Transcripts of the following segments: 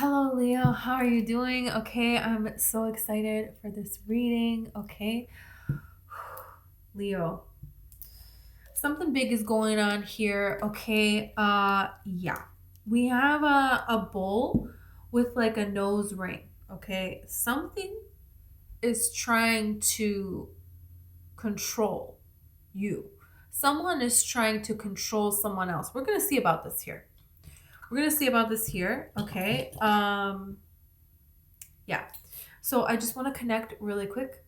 Hello, Leo. How are you doing? Okay, I'm so excited for this reading. Okay, Leo, something big is going on here. Okay, yeah, we have a bull with like a nose ring. Okay, something is trying to control you. Someone is trying to control someone else. We're gonna see about this here. We're gonna see about this here. Okay. Yeah. So I just want to connect really quick.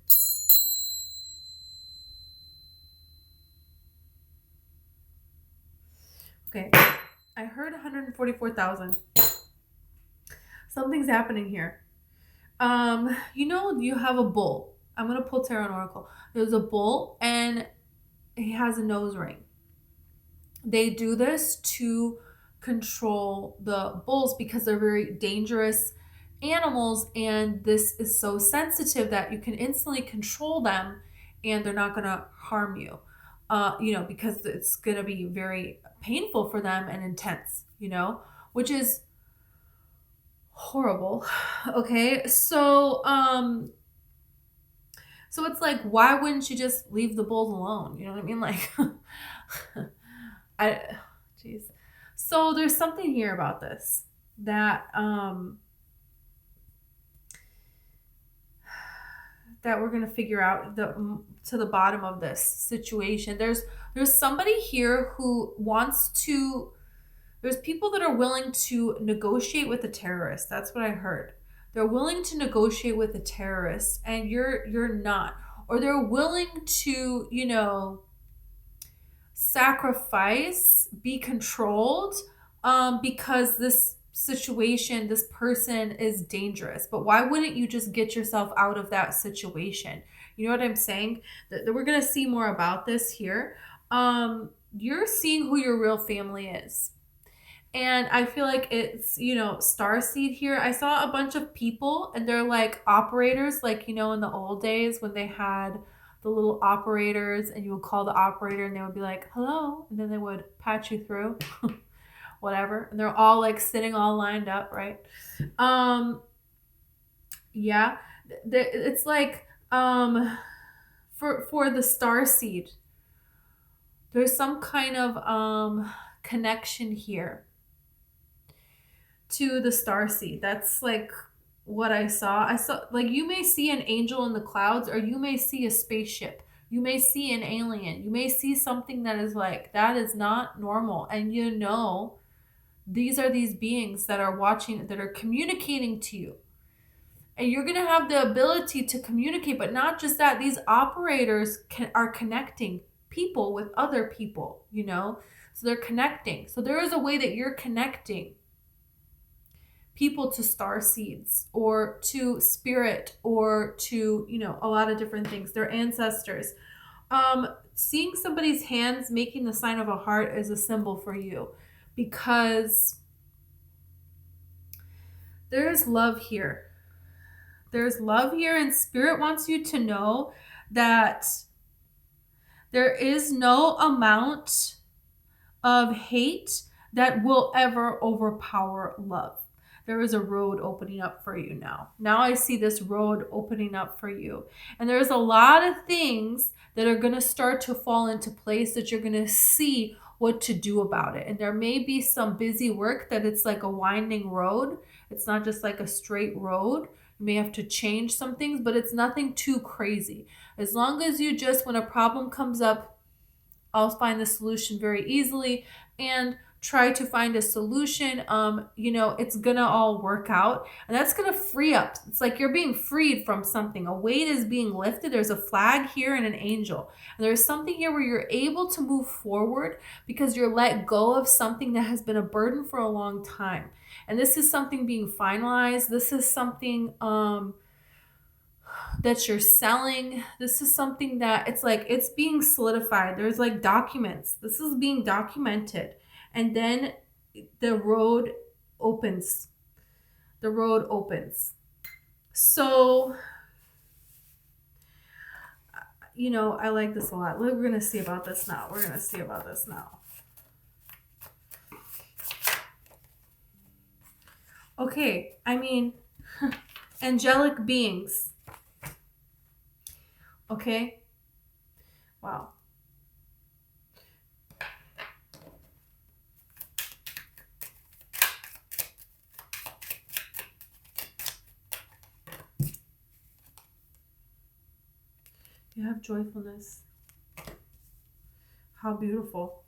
Okay. I heard 144,000. Something's happening here. You have a bull. I'm going to pull Tarot and Oracle. There's a bull and he has a nose ring. They do this to control the bulls because they're very dangerous animals, and this is so sensitive that you can instantly control them and they're not going to harm you. Because it's going to be very painful for them and intense, which is horrible. Okay. So it's like, why wouldn't you just leave the bulls alone? You know what I mean? Like, jeez. So there's something here about this that we're gonna figure out to the bottom of this situation. There's somebody here who wants to. There's people that are willing to negotiate with a terrorist. That's what I heard. They're willing to negotiate with a terrorist, and you're not, or they're willing to sacrifice, be controlled, because this situation, this person is dangerous. But why wouldn't you just get yourself out of that situation? You know what I'm saying? That we're gonna see more about this here. You're seeing who your real family is. And I feel like it's, starseed here. I saw a bunch of people and they're like operators, like, in the old days when they had the little operators and you would call the operator and they would be like, hello. And then they would patch you through, whatever. And they're all like sitting all lined up, right? Yeah. It's like, for the starseed, there's some kind of connection here to the starseed. That's like what I saw. I saw, like, you may see an angel in the clouds, or you may see a spaceship. You may see an alien. You may see something that is like, that is not normal. And these are these beings that are watching, that are communicating to you. And you're going to have the ability to communicate, but not just that. These operators are connecting people with other people, So they're connecting. So there is a way that you're connecting people to star seeds or to spirit or to, a lot of different things, their ancestors. Seeing somebody's hands making the sign of a heart is a symbol for you, because there's love here. There's love here, and spirit wants you to know that there is no amount of hate that will ever overpower love. There is a road opening up for you now. Now I see this road opening up for you. And there's a lot of things that are going to start to fall into place, that you're going to see what to do about it. And there may be some busy work that it's like a winding road. It's not just like a straight road. You may have to change some things, but it's nothing too crazy. As long as you just, when a problem comes up, I'll find the solution very easily and try to find a solution. It's gonna all work out, and that's gonna free up. It's like you're being freed from something. A weight is being lifted. There's a flag here and an angel. And there's something here where you're able to move forward because you're let go of something that has been a burden for a long time. And this is something being finalized. This is something that you're selling. This is something that it's like it's being solidified. There's like documents. This is being documented. And then the road opens. The road opens. So, I like this a lot. We're going to see about this now. Okay, I mean, angelic beings. Okay? Wow. You have joyfulness. How beautiful.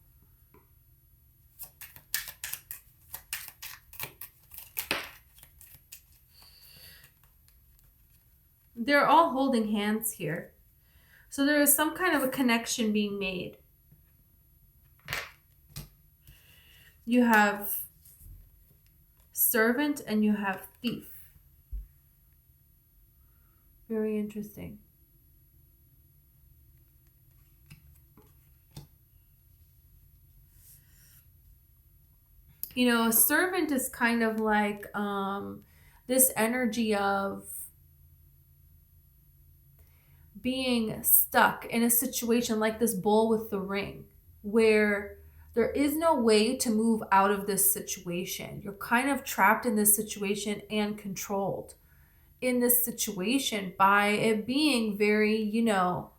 They're all holding hands here. So there is some kind of a connection being made. You have servant and you have thief. Very interesting. You know, a servant is kind of like this energy of being stuck in a situation like this bowl with the ring, where there is no way to move out of this situation. You're kind of trapped in this situation and controlled in this situation by it being very, you know,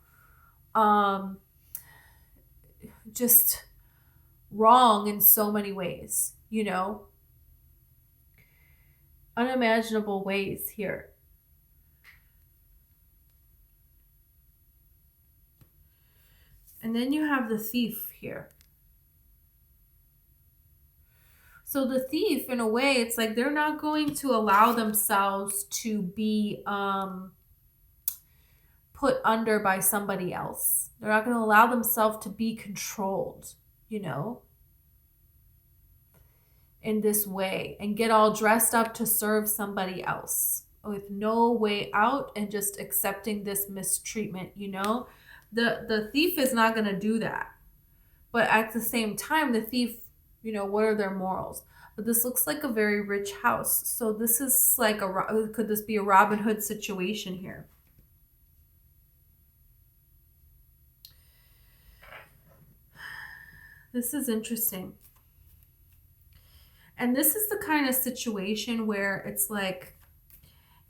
just wrong in so many ways, you know, unimaginable ways here. And then you have the thief here. So the thief, in a way, it's like they're not going to allow themselves to be put under by somebody else. They're not going to allow themselves to be controlled, you know, in this way and get all dressed up to serve somebody else with no way out and just accepting this mistreatment, you know. The thief is not going to do that. But at the same time, the thief, you know, what are their morals? But this looks like a very rich house. So this is like could this be a Robin Hood situation here? This is interesting. And this is the kind of situation where it's like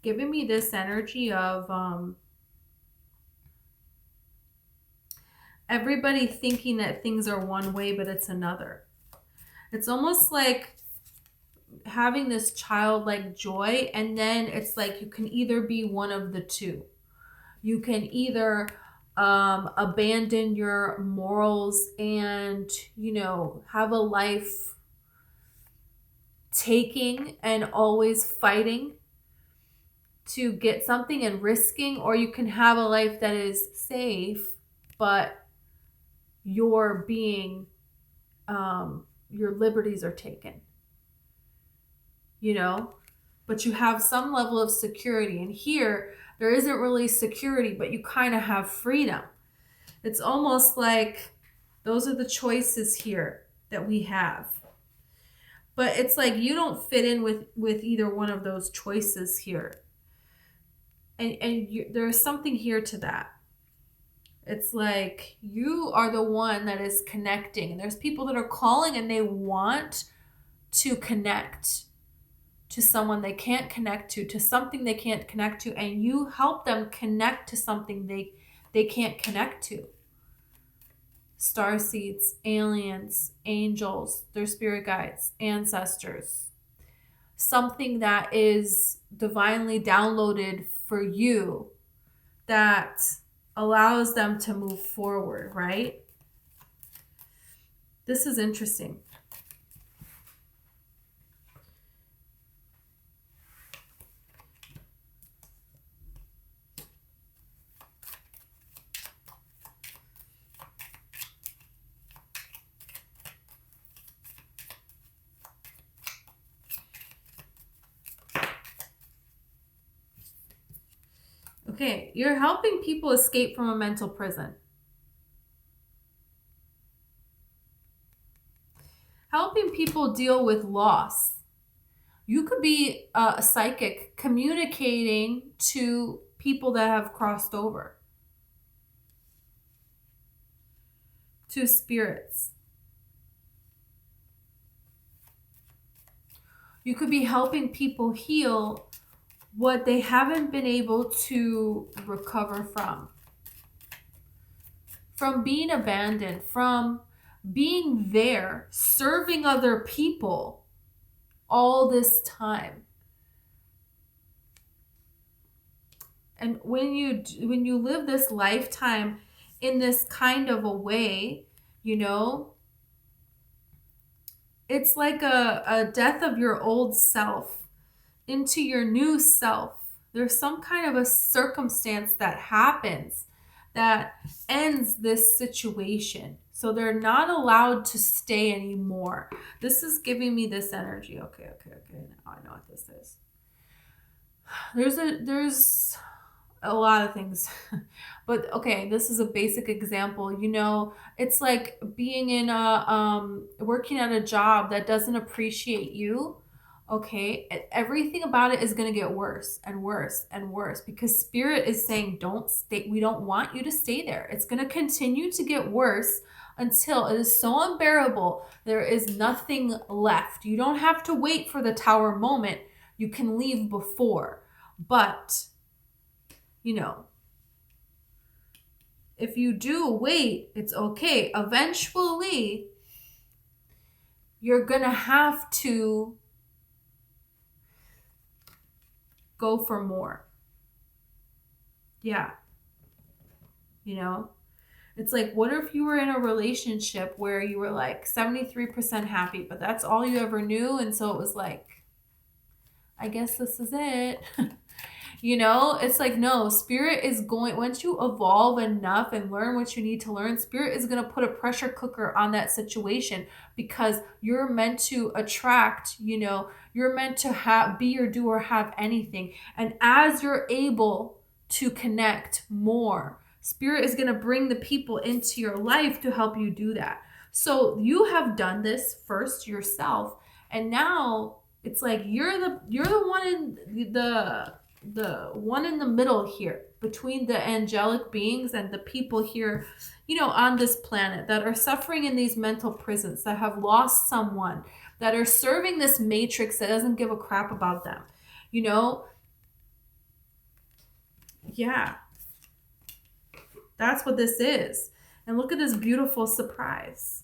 giving me this energy of everybody thinking that things are one way, but it's another. It's almost like having this childlike joy, and then it's like you can either be one of the two. You can either abandon your morals and, you know, have a life taking and always fighting to get something and risking, or you can have a life that is safe, but you're being, your liberties are taken, you know, but you have some level of security. And here, there isn't really security, but you kind of have freedom. It's almost like those are the choices here that we have. But it's like you don't fit in with either one of those choices here. And there's something here to that. It's like you are the one that is connecting. And there's people that are calling and they want to connect to someone they can't connect to something they can't connect to. And you help them connect to something they can't connect to. Starseeds, aliens, angels, their spirit guides, ancestors. Something that is divinely downloaded for you that allows them to move forward, right? This is interesting. Okay, you're helping people escape from a mental prison. Helping people deal with loss. You could be a psychic communicating to people that have crossed over. To spirits. You could be helping people heal what they haven't been able to recover from being abandoned, from being there, serving other people all this time. And when you live this lifetime in this kind of a way, you know, it's like a death of your old self into your new self. There's some kind of a circumstance that happens that ends this situation. So they're not allowed to stay anymore. This is giving me this energy. Okay. Now I know what this is. There's a lot of things. But okay, this is a basic example. You know, it's like being in working at a job that doesn't appreciate you. Okay, everything about it is going to get worse and worse and worse because spirit is saying don't stay. We don't want you to stay there. It's going to continue to get worse until it is so unbearable there is nothing left. You don't have to wait for the tower moment. You can leave before. But you know, if you do wait, it's okay. Eventually, you're going to have to go for more. Yeah. You know, it's like, what if you were in a relationship where you were like 73% happy, but that's all you ever knew? And so it was like, I guess this is it. You know, it's like, no, spirit is going, once you evolve enough and learn what you need to learn, spirit is going to put a pressure cooker on that situation because you're meant to attract, you know, you're meant to be or do or have anything. And as you're able to connect more, spirit is going to bring the people into your life to help you do that. So you have done this first yourself. And now it's like, you're the one in the one in the middle here between the angelic beings and the people here, you know, on this planet that are suffering in these mental prisons, that have lost someone, that are serving this matrix that doesn't give a crap about them, you know? Yeah. That's what this is. And look at this beautiful surprise.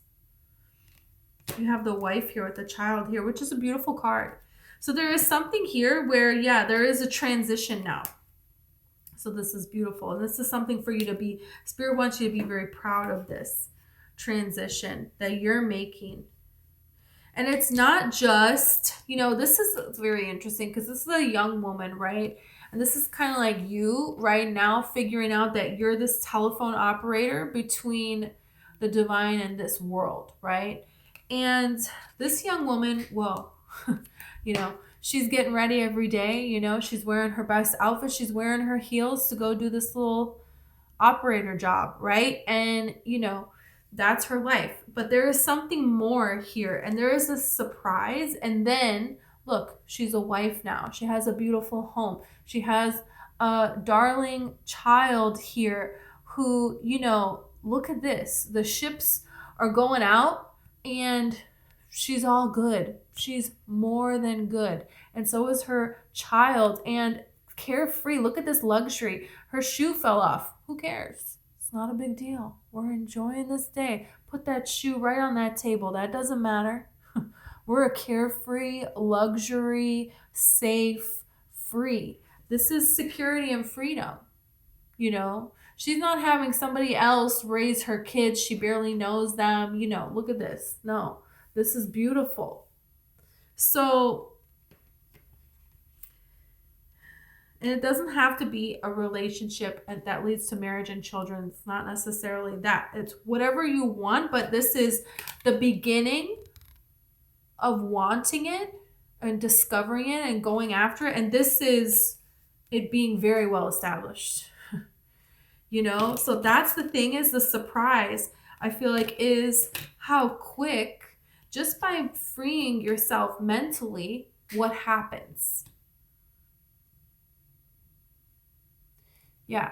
You have the wife here with the child here, which is a beautiful card. So there is something here where, yeah, there is a transition now. So this is beautiful. And this is something for you to be, Spirit wants you to be very proud of this transition that you're making. And it's not just, you know, this is very interesting because this is a young woman, right? And this is kind of like you right now figuring out that you're this telephone operator between the divine and this world, right? And this young woman, well, you know, she's getting ready every day. You know, she's wearing her best outfit. She's wearing her heels to go do this little operator job, right? And, you know, that's her life. But there is something more here. And there is a surprise. And then, look, she's a wife now. She has a beautiful home. She has a darling child here who, you know, look at this. The ships are going out and she's all good. She's more than good. And so is her child, and carefree. Look at this luxury. Her shoe fell off. Who cares? It's not a big deal. We're enjoying this day. Put that shoe right on that table. That doesn't matter. We're a carefree, luxury, safe, free. This is security and freedom. You know, she's not having somebody else raise her kids. She barely knows them. You know, look at this. No, this is beautiful. So, and it doesn't have to be a relationship that leads to marriage and children. It's not necessarily that. It's whatever you want, but this is the beginning of wanting it and discovering it and going after it. And this is it being very well established. You know, so that's the thing, is the surprise, I feel like, is how quick, just by freeing yourself mentally, what happens. Yeah.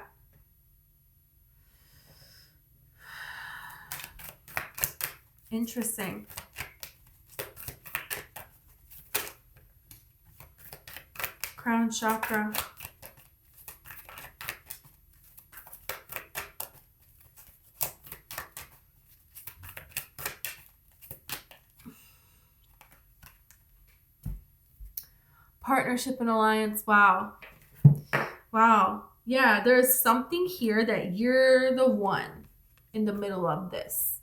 Interesting. crown chakra. Partnership and alliance. Wow. Wow. Yeah, there's something here that you're the one in the middle of this.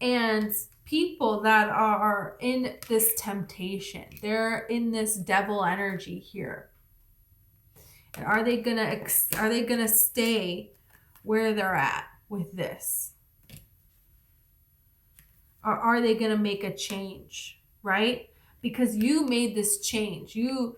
And people that are in this temptation, they're in this devil energy here. And are they gonna stay where they're at with this? Or are they gonna make a change, right? Because you made this change. You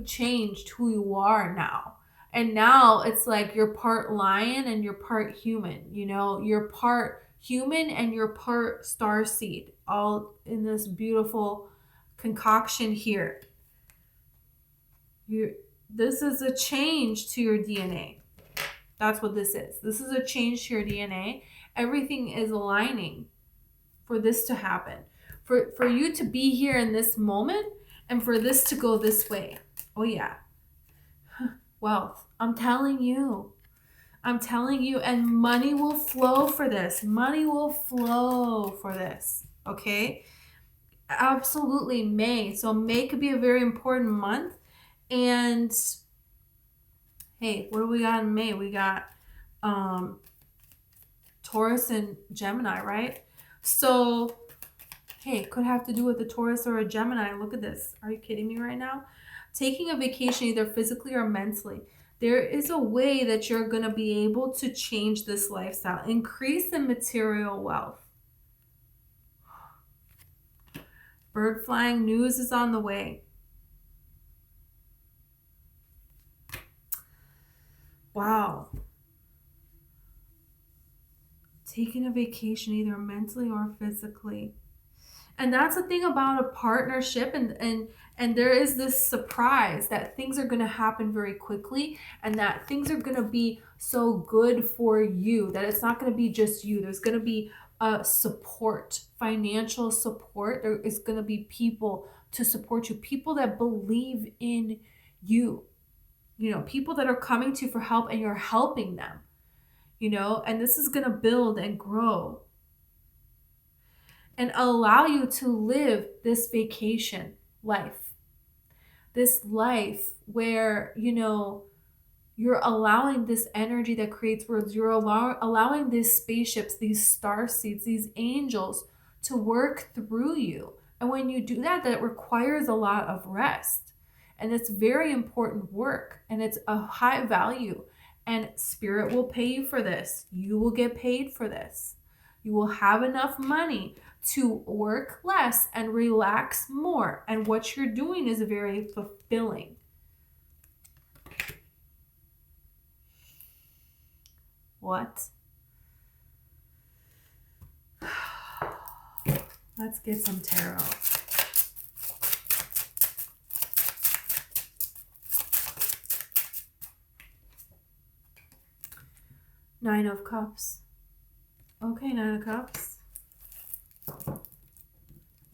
changed who you are now. And now it's like you're part lion and you're part human, you know? You're part human and you're part starseed, all in this beautiful concoction here. This is a change to your DNA. That's what this is. This is a change to your DNA. Everything is aligning for this to happen. For you to be here in this moment and for this to go this way. Oh yeah. Wealth. I'm telling you. And money will flow for this. Money will flow for this. Okay? Absolutely May. So May could be a very important month. And hey, what do we got in May? We got Taurus and Gemini, right? So hey, could have to do with a Taurus or a Gemini. Look at this. Are you kidding me right now? Taking a vacation either physically or mentally. There is a way that you're going to be able to change this lifestyle. Increase in material wealth. Bird flying news is on the way. Wow. Taking a vacation either mentally or physically. And that's the thing about a partnership, and there is this surprise that things are going to happen very quickly and that things are going to be so good for you that it's not going to be just you. There's going to be support, financial support. There is going to be people to support you, people that believe in you, you know, people that are coming to you for help and you're helping them, you know, and this is going to build and grow and allow you to live this vacation life. This life where, you know, you're allowing this energy that creates worlds. You're allowing these spaceships, these star seeds, these angels to work through you. And when you do that, that requires a lot of rest. And it's very important work. And it's a high value. And spirit will pay you for this. You will get paid for this. You will have enough money to work less and relax more. And what you're doing is very fulfilling. What? Let's get some tarot. Nine of Cups. Okay, Nine of Cups.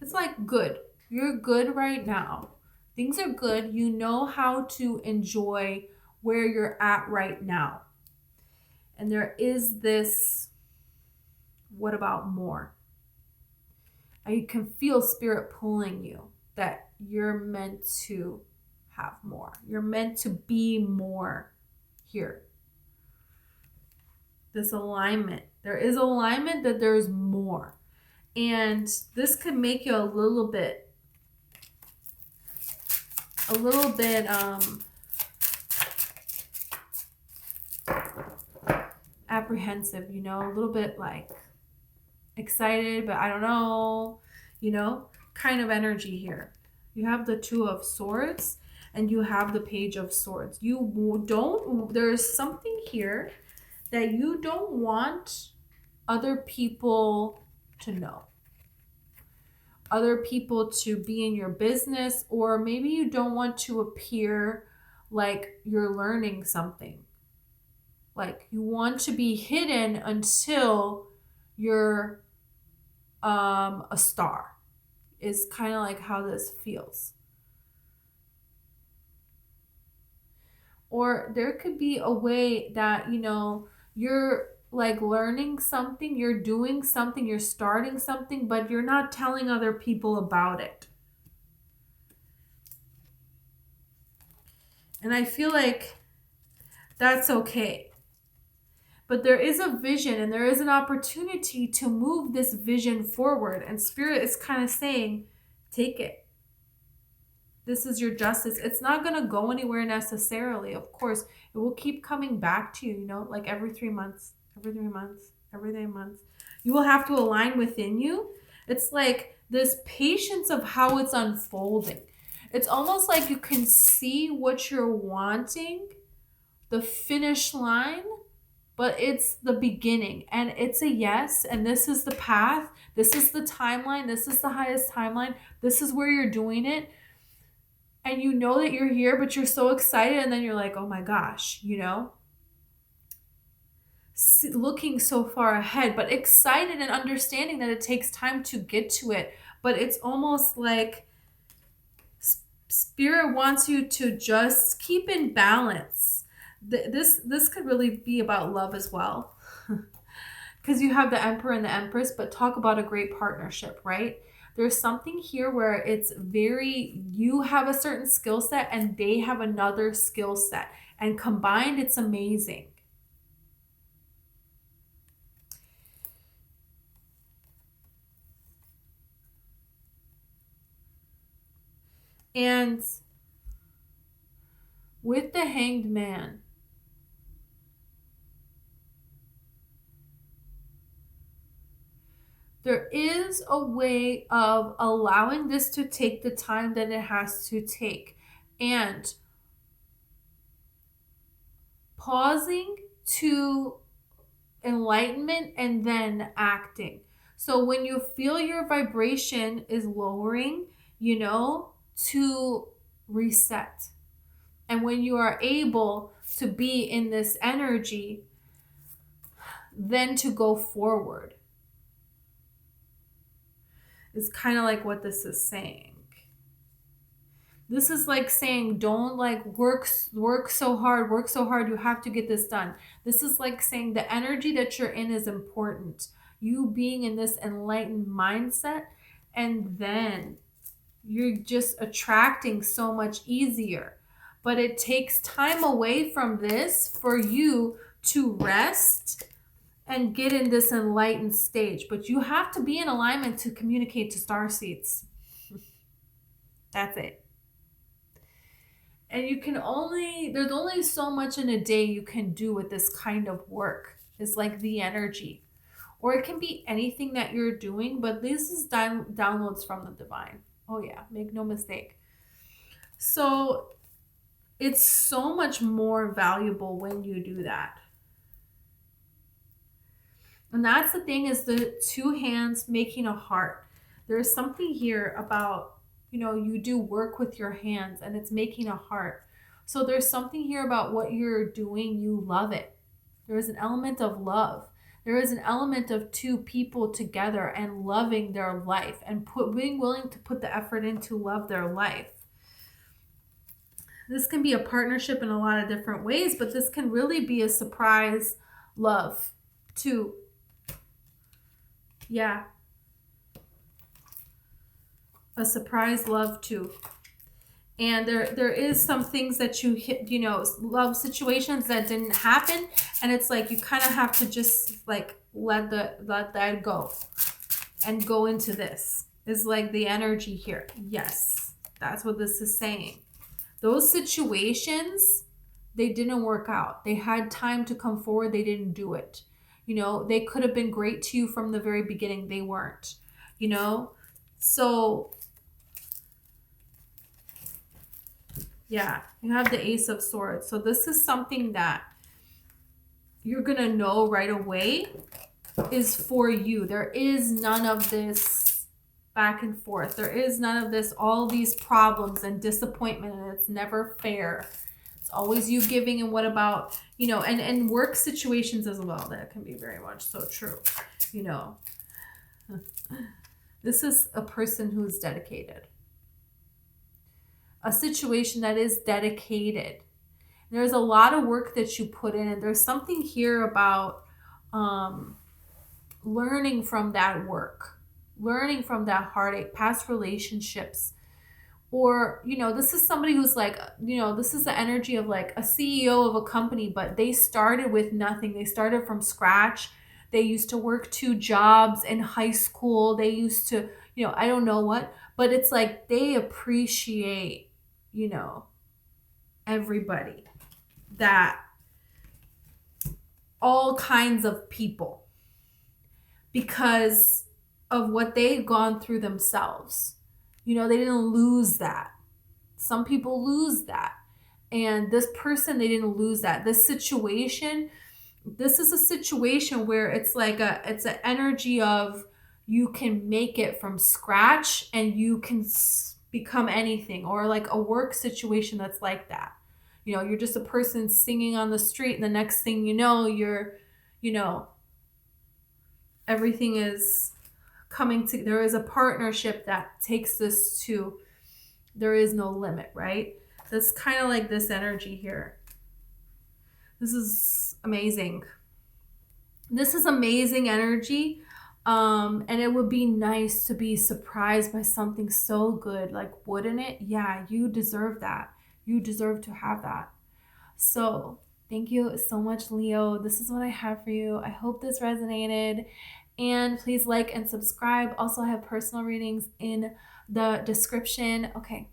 It's like good. You're good right now. Things are good. You know how to enjoy where you're at right now. And there is this, what about more? You can feel spirit pulling you that you're meant to have more. You're meant to be more here. This alignment. There is alignment that there's more. And this could make you a little bit apprehensive, you know, a little bit like excited, but I don't know, you know, kind of energy here. You have the Two of Swords and you have the Page of Swords. There's something here that you don't want other people to know. Other people to be in your business, or maybe you don't want to appear like you're learning something. Like you want to be hidden until you're a star, is kind of like how this feels. Or there could be a way that, you know, you're like learning something, you're doing something, you're starting something, but you're not telling other people about it. And I feel like that's okay. But there is a vision and there is an opportunity to move this vision forward. And Spirit is kind of saying, take it. This is your justice. It's not going to go anywhere necessarily. Of course, it will keep coming back to you, you know, like every 3 months, every 3 months, every 3 months. You will have to align within you. It's like this patience of how it's unfolding. It's almost like you can see what you're wanting, the finish line, but it's the beginning and it's a yes. And this is the path. This is the timeline. This is the highest timeline. This is where you're doing it. And you know that you're here, but you're so excited. And then you're like, oh my gosh, you know, looking so far ahead, but excited and understanding that it takes time to get to it. But it's almost like Spirit wants you to just keep in balance. This could really be about love as well. Because you have the Emperor and the Empress, but talk about a great partnership, right? There's something here where it's very, you have a certain skill set and they have another skill set. And combined, it's amazing. And with the Hanged Man, there is a way of allowing this to take the time that it has to take and pausing to enlightenment and then acting. So when you feel your vibration is lowering, you know, to reset. And when you are able to be in this energy, then to go forward. It's kind of like what this is saying. This is like saying, don't like work so hard, you have to get this done. This is like saying the energy that you're in is important. You being in this enlightened mindset, and then you're just attracting so much easier. But it takes time away from this for you to rest and get in this enlightened stage. But you have to be in alignment to communicate to starseeds. That's it. And you can there's only so much in a day you can do with this kind of work. It's like the energy. Or it can be anything that you're doing, but this is downloads from the divine. Oh yeah, make no mistake. So it's so much more valuable when you do that. And that's the thing, is the two hands making a heart. There's something here about, you know, you do work with your hands and it's making a heart. So there's something here about what you're doing. You love it. There is an element of love. There is an element of two people together and loving their life and being willing to put the effort in to love their life. This can be a partnership in a lot of different ways, but this can really be a surprise love too. Yeah. A surprise love too. And there is some things that you hit, you know, love situations that didn't happen, and it's like you kind of have to just like let that go and go into this. Is like the energy here. Yes, that's what this is saying. Those situations, they didn't work out. They had time to come forward. They didn't do it. You know, they could have been great to you from the very beginning. They weren't, you know? So yeah, you have the Ace of Swords. So this is something that you're going to know right away is for you. There is none of this back and forth. There is none of this, all these problems and disappointment, and it's never fair. It's always you giving, and what about, you know, and work situations as well. That can be very much so true, you know. This is a person who's dedicated. A situation that is dedicated. There's a lot of work that you put in, and there's something here about learning from that work, learning from that heartache, past relationships. Or, you know, this is somebody who's like, you know, this is the energy of like a CEO of a company, but they started with nothing. They started from scratch. They used to work 2 jobs in high school. They used to, you know, I don't know what, but it's like they appreciate, you know, everybody, that all kinds of people, because of what they've gone through themselves. You know, they didn't lose that. Some people lose that. And this person, they didn't lose that. This situation, this is a situation where it's like it's an energy of you can make it from scratch and you can become anything, or like a work situation that's like that. You know, you're just a person singing on the street, and the next thing you know, you know, everything is coming to, there is a partnership that takes this to, there is no limit, right? That's kind of like this energy here. This is amazing. This is amazing energy. And it would be nice to be surprised by something so good, like, wouldn't it? Yeah, you deserve that. You deserve to have that. So thank you so much, Leo. This is what I have for you. I hope this resonated. And please like and subscribe. Also, I have personal readings in the description. Okay,